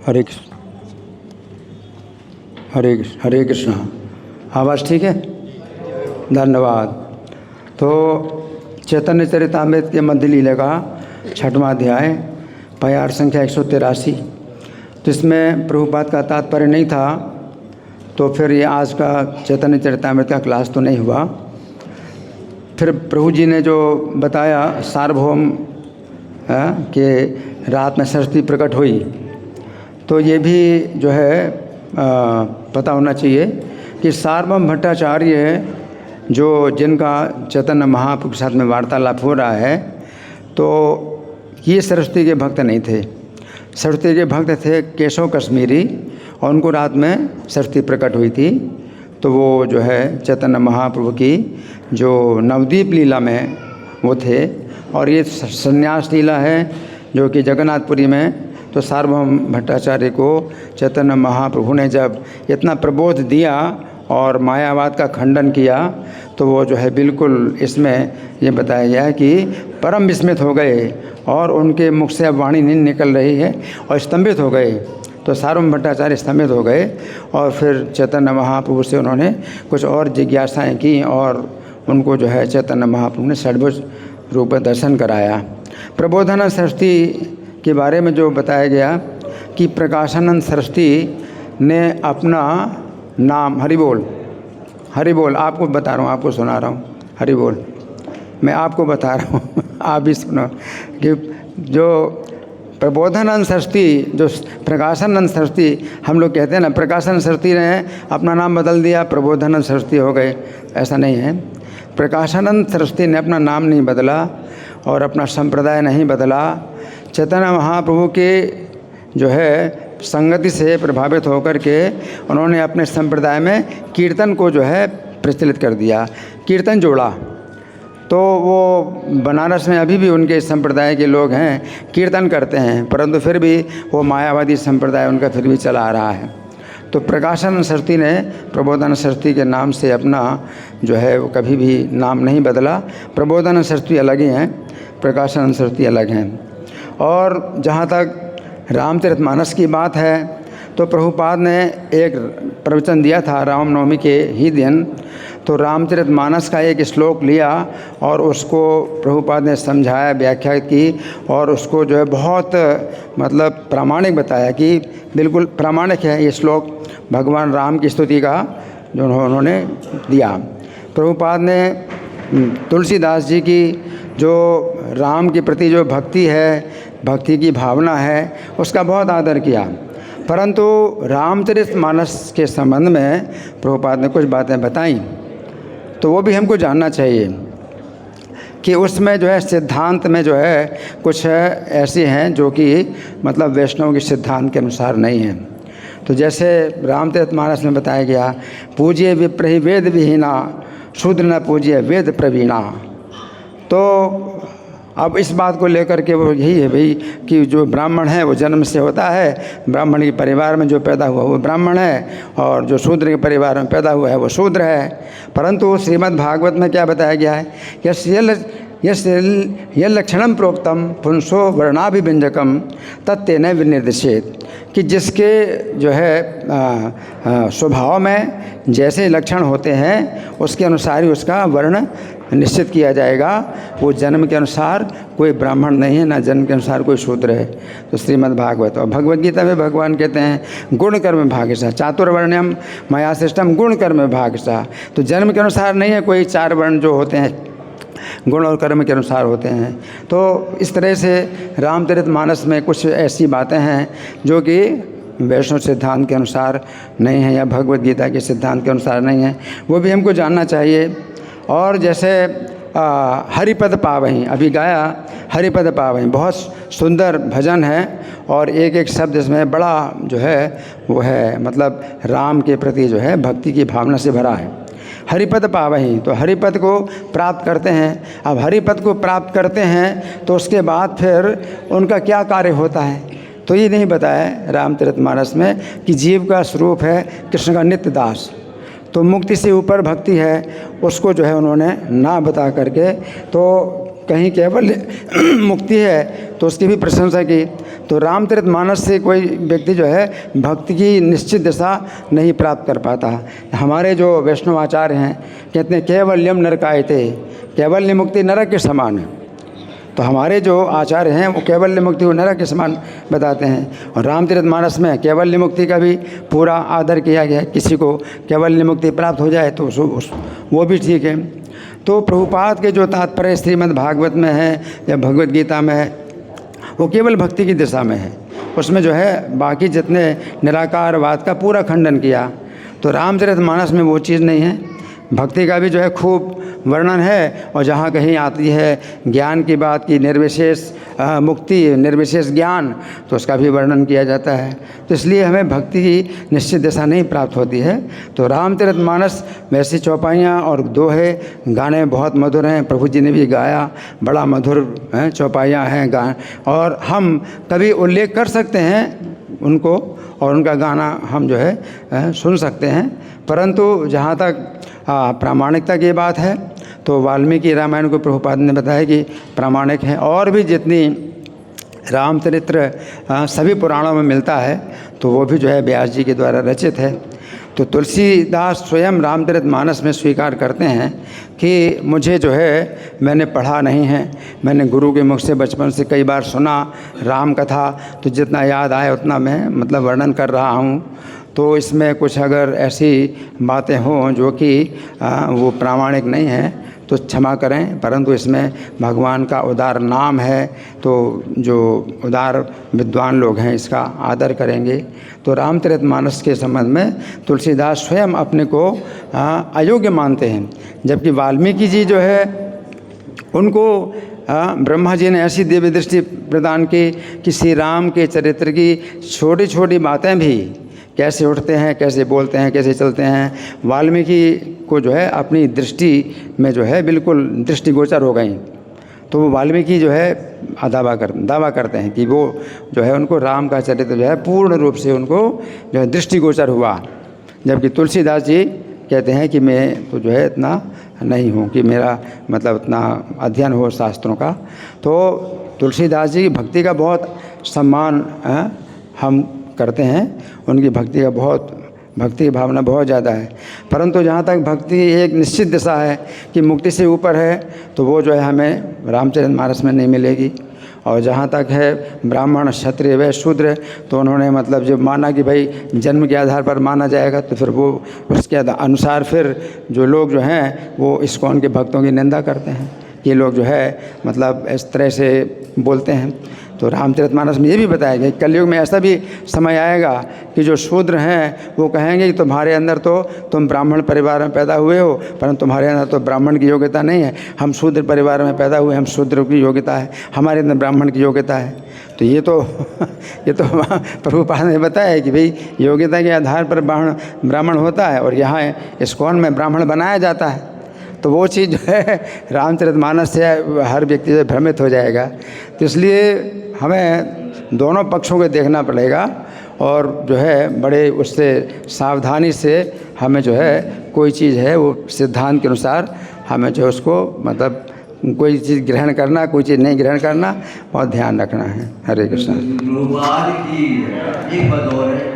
हरे कृष्ण, हरे कृष्ण, हरे कृष्ण। आवाज़ ठीक है? धन्यवाद। तो चैतन्य चरितामृत के मध्य लीला का 6वां अध्याय, पायार संख्या 183। तो इसमें प्रभुपाद का तात्पर्य नहीं था, तो फिर ये आज का चैतन्य चरितामृत का क्लास तो नहीं हुआ। फिर प्रभु जी ने जो बताया सार्वभौम कि रात में सरस्वती प्रकट हुई, तो ये भी जो है पता होना चाहिए कि सार्वभौम भट्टाचार्य जो जिनका चैतन्य महाप्रभु के साथ में वार्तालाप हो रहा है, तो ये सरस्वती के भक्त नहीं थे। सरस्वती के भक्त थे केशव कश्मीरी, और उनको रात में सरस्वती प्रकट हुई थी। तो वो जो है चैतन्य महाप्रभु की जो नवद्वीप लीला में वो थे, और ये संन्यास लीला है जो कि जगन्नाथपुरी में। तो सार्वभौम भट्टाचार्य को चैतन्य महाप्रभु ने जब इतना प्रबोध दिया और मायावाद का खंडन किया, तो वो जो है बिल्कुल इसमें ये बताया गया है कि परम विस्मित हो गए और उनके मुख से अब वाणी नहीं निकल रही है और स्तंभित हो गए। तो सार्वभौम भट्टाचार्य स्तंभित हो गए और फिर चैतन्य महाप्रभु से उन्होंने कुछ और जिज्ञासाएं की और उनको जो है चैतन्य महाप्रभु ने षड्भुज रूप में दर्शन कराया। प्रबोधानंद सरस्वती के बारे में जो बताया गया कि प्रकाशानंद सरस्वती ने अपना नाम, हरि बोल, हरि बोल, आपको बता रहा हूँ, आपको सुना रहा हूँ, हरि बोल, मैं आपको बता रहा हूँ आप भी सुनो कि जो प्रबोधानंद सरस्वती, जो प्रकाशानंद सरस्वती हम लोग कहते हैं ना, प्रकाशानंद सरस्वती ने अपना नाम बदल दिया, प्रबोधानंद सरस्वती हो गए, ऐसा नहीं है। प्रकाशानंद सरस्वती ने अपना नाम नहीं बदला और अपना संप्रदाय नहीं बदला। चैतन्य महाप्रभु के जो है संगति से प्रभावित होकर के उन्होंने अपने संप्रदाय में कीर्तन को जो है प्रचलित कर दिया, कीर्तन जोड़ा। तो वो बनारस में अभी भी उनके संप्रदाय के लोग हैं, कीर्तन करते हैं, परंतु फिर भी वो मायावादी संप्रदाय उनका फिर भी चला आ रहा है। तो प्रकाशानंद सरस्वती ने प्रबोधानंद सरस्वती के नाम से अपना जो है वो कभी भी नाम नहीं बदला। प्रबोधानंद सरस्वती अलग ही हैं, प्रकाशानंद सरस्वती अलग हैं। और जहाँ तक रामचरितमानस की बात है, तो प्रभुपाद ने एक प्रवचन दिया था रामनवमी के ही दिन। तो रामचरितमानस का एक श्लोक लिया और उसको प्रभुपाद ने समझाया, व्याख्या की, और उसको जो है बहुत मतलब प्रामाणिक बताया कि बिल्कुल प्रामाणिक है ये श्लोक भगवान राम की स्तुति का जो उन्होंने दिया। प्रभुपाद ने तुलसीदास जी की जो राम के प्रति जो भक्ति है, भक्ति की भावना है, उसका बहुत आदर किया। परंतु रामचरितमानस के संबंध में प्रभुपाद ने कुछ बातें बताई, तो वो भी हमको जानना चाहिए कि उसमें जो है सिद्धांत में जो है कुछ ऐसी हैं जो कि मतलब वैष्णव के सिद्धांत के अनुसार नहीं हैं। तो जैसे रामचरितमानस में बताया गया, पूज्य विप्रहि वेद विहीना, शूद्र न पूज्य वेद प्रवीणा। तो अब इस बात को लेकर के वो यही है भाई कि जो ब्राह्मण है वो जन्म से होता है, ब्राह्मण के परिवार में जो पैदा हुआ वो ब्राह्मण है, और जो शूद्र के परिवार में पैदा हुआ है वो शूद्र है। परंतु श्रीमद् भागवत में क्या बताया गया है, यह लक्षणम प्रोक्तम पुंसो वर्णाभिव्यंजकम तत्तेन विनिर्दिशेत, कि जिसके जो है स्वभाव में जैसे लक्षण होते हैं उसके अनुसार ही उसका वर्ण निश्चित किया जाएगा। वो जन्म के अनुसार कोई ब्राह्मण नहीं है, ना जन्म के अनुसार कोई शूद्र है। तो श्रीमद् भागवत और भगवद गीता में भगवान कहते हैं गुण कर्म भागसा चातुर्वर्ण्यम मया सृष्टम गुण कर्म भागसा। तो जन्म के अनुसार नहीं है, कोई 4 वर्ण जो होते हैं गुण और कर्म के अनुसार होते हैं। तो इस तरह से रामचरितमानस में कुछ ऐसी बातें हैं जो कि वैष्णव सिद्धांत के अनुसार नहीं है या भगवद गीता के सिद्धांत के अनुसार नहीं है, वो भी हमको जानना चाहिए। और जैसे हरिपद पावहीं अभी गाया, हरिपद पावहीं बहुत सुंदर भजन है और एक एक शब्द इसमें बड़ा जो है वो है मतलब राम के प्रति जो है भक्ति की भावना से भरा है। हरिपद पावहीं, तो हरिपद को प्राप्त करते हैं। अब हरिपद को प्राप्त करते हैं तो उसके बाद फिर उनका क्या कार्य होता है, तो ये नहीं बताया रामचरितमानस में कि जीव का स्वरूप है कृष्ण का नित्य दास। तो मुक्ति से ऊपर भक्ति है, उसको जो है उन्होंने ना बता करके, तो कहीं केवल मुक्ति है तो उसकी भी प्रशंसा की। तो रामचरितमानस से कोई व्यक्ति जो है भक्ति की निश्चित दिशा नहीं प्राप्त कर पाता। हमारे जो वैष्णव आचार्य हैं कहते हैं कैवल्यम नरकायते, कैवल्य मुक्ति नरक के समान है। तो हमारे जो आचार्य हैं वो कैवल्य मुक्ति को नरक के समान बताते हैं। और रामचरितमानस में कैवल्य मुक्ति का भी पूरा आदर किया गया है। किसी को कैवल्य मुक्ति प्राप्त हो जाए तो वो भी ठीक है। तो प्रभुपाद के जो तात्पर्य श्रीमद् भागवत में है या भगवत गीता में है वो केवल भक्ति की दिशा में है। उसमें जो है बाकी जितने निराकारवाद का पूरा खंडन किया। तो रामचरितमानस में वो चीज़ नहीं है। भक्ति का भी जो है खूब वर्णन है, और जहाँ कहीं आती है ज्ञान की बात की, निर्विशेष मुक्ति, निर्विशेष ज्ञान, तो उसका भी वर्णन किया जाता है। तो इसलिए हमें भक्ति की निश्चित दिशा नहीं प्राप्त होती है। तो रामचरितमानस वैसी चौपाइयाँ और दोहे, गाने बहुत मधुर हैं, प्रभु जी ने भी गाया, बड़ा मधुर चौपाइयाँ हैं गान, और हम कभी उल्लेख कर सकते हैं उनको और उनका गाना हम जो है सुन सकते हैं। परंतु जहाँ तक प्रामाणिकता की बात है तो वाल्मीकि रामायण को प्रभुपाद ने बताया कि प्रामाणिक है। और भी जितनी रामचरित्र सभी पुराणों में मिलता है तो वो भी जो है व्यास जी के द्वारा रचित है। तो तुलसीदास स्वयं रामचरितमानस में स्वीकार करते हैं कि मुझे जो है मैंने पढ़ा नहीं है, मैंने गुरु के मुख से बचपन से कई बार सुना राम कथा, तो जितना याद आए उतना मैं मतलब वर्णन कर रहा हूँ। तो इसमें कुछ अगर ऐसी बातें हों जो कि वो प्रामाणिक नहीं हैं तो क्षमा करें, परंतु इसमें भगवान का उदार नाम है तो जो उदार विद्वान लोग हैं इसका आदर करेंगे। तो रामचरितमानस के संबंध में तुलसीदास स्वयं अपने को अयोग्य मानते हैं, जबकि वाल्मीकि जी जो है उनको ब्रह्मा जी ने ऐसी दिव्य दृष्टि प्रदान की कि श्री राम के चरित्र की छोटी छोटी बातें भी, कैसे उठते हैं, कैसे बोलते हैं, कैसे चलते हैं, वाल्मीकि को जो है अपनी दृष्टि में जो है बिल्कुल दृष्टिगोचर हो गई। तो वो वाल्मीकि जो है दावा करते हैं कि वो जो है उनको राम का चरित्र जो है पूर्ण रूप से उनको जो है दृष्टिगोचर हुआ। जबकि तुलसीदास जी कहते हैं कि मैं तो जो है इतना नहीं हूँ कि मेरा मतलब इतना अध्ययन हो शास्त्रों का। तो तुलसीदास जी की भक्ति का बहुत सम्मान हम करते हैं, उनकी भक्ति की भावना बहुत ज़्यादा है। परंतु जहाँ तक भक्ति एक निश्चित दिशा है कि मुक्ति से ऊपर है तो वो जो है हमें रामचरितमानस में नहीं मिलेगी। और जहाँ तक है ब्राह्मण क्षत्रिय वैश्य शूद्र, तो उन्होंने मतलब जब माना कि भाई जन्म के आधार पर माना जाएगा तो फिर वो उसके अनुसार फिर जो लोग जो हैं वो इस्कॉन के भक्तों की निंदा करते हैं। ये लोग जो है मतलब इस तरह से बोलते हैं। तो रामचरितमानस में ये भी बताया गया कलयुग में ऐसा भी समय आएगा कि जो शूद्र हैं वो कहेंगे कि तुम्हारे अंदर तो तुम ब्राह्मण परिवार में पैदा हुए हो, परंतु तुम्हारे अंदर तो ब्राह्मण की योग्यता नहीं है। हम शूद्र परिवार में पैदा हुए, हम शूद्र की योग्यता है, हमारे अंदर ब्राह्मण की योग्यता है। तो ये तो प्रभुपाद ने बताया है कि भाई योग्यता के आधार पर ब्राह्मण होता है, और यहाँ इस्कॉन में ब्राह्मण बनाया जाता है। तो वो चीज़ जो है रामचरितमानस से हर व्यक्ति से भ्रमित हो जाएगा। तो इसलिए हमें दोनों पक्षों को देखना पड़ेगा, और जो है बड़े उससे सावधानी से हमें जो है कोई चीज़ है वो सिद्धांत के अनुसार हमें जो उसको मतलब कोई चीज़ ग्रहण करना, कोई चीज़ नहीं ग्रहण करना, बहुत ध्यान रखना है। हरे कृष्ण।